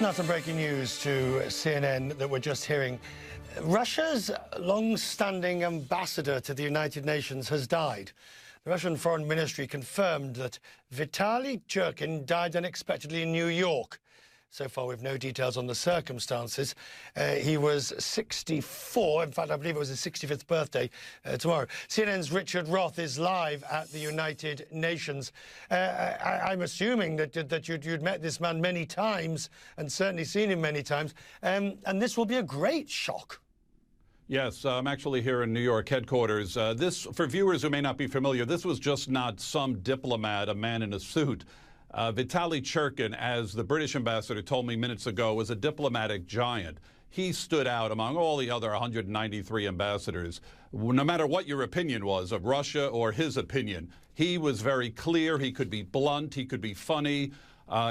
Now some breaking news to CNN that we're just hearing. Russia's long-standing ambassador to the United Nations has died. The Russian Foreign Ministry confirmed that Vitaly Churkin died unexpectedly in New York. So far, we've no details on the circumstances. He was 64. In fact, I believe it was his 65th birthday tomorrow. CNN's Richard Roth is live at the United Nations. I'm assuming that you'd met this man many times and certainly seen him many times. And this will be a great shock. Yes, I'm actually here in New York headquarters. This, for viewers who may not be familiar, this was just not some diplomat, a man in a suit. Vitaly Churkin, as the British ambassador told me minutes ago, was a diplomatic giant. He stood out among all the other 193 ambassadors. No matter what your opinion was of Russia or his opinion, he was very clear. He could be blunt. He could be funny.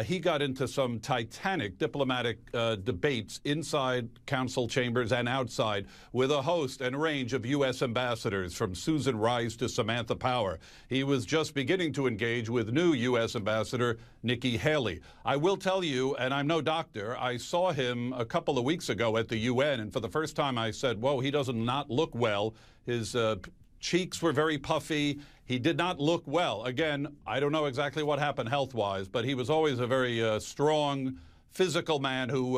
He got into some titanic diplomatic debates inside council chambers and outside with a host and range of U.S. ambassadors, from Susan Rice to Samantha Power. He was just beginning to engage with new U.S. Ambassador Nikki Haley. I will tell you, and I'm no doctor, I saw him a couple of weeks ago at the UN, and for the first time I said, whoa, he does not look well. His cheeks were very puffy. He did not look well. Again, I don't know exactly what happened health-wise, but he was always a very strong, physical man who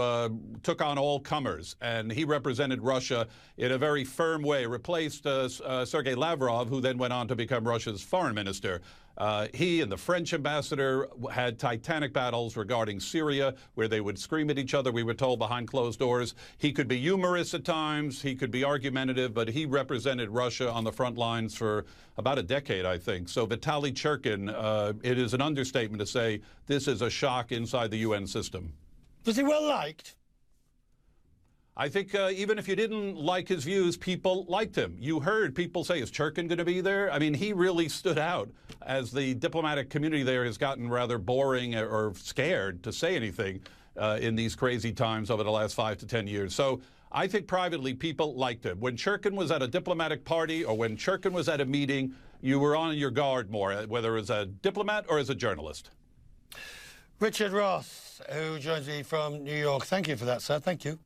took on all comers, and he represented Russia in a very firm way, replaced Sergei Lavrov, who then went on to become Russia's foreign minister. He and the French ambassador had titanic battles regarding Syria, where they would scream at each other, we were told, behind closed doors. He could be humorous at times, he could be argumentative, but he represented Russia on the front lines for about a decade, I think. So Vitaly Churkin, it is an understatement to say this is a shock inside the UN system. Was he well liked? I think even if you didn't like his views, people liked him. You heard people say, is Churkin going to be there? I mean, he really stood out, as the diplomatic community there has gotten rather boring or scared to say anything in these crazy times over the last 5 to 10 years. So I think privately people liked him. When Churkin was at a diplomatic party or when Churkin was at a meeting, you were on your guard more, whether as a diplomat or as a journalist. Richard Roth, who joins me from New York. Thank you for that, sir. Thank you.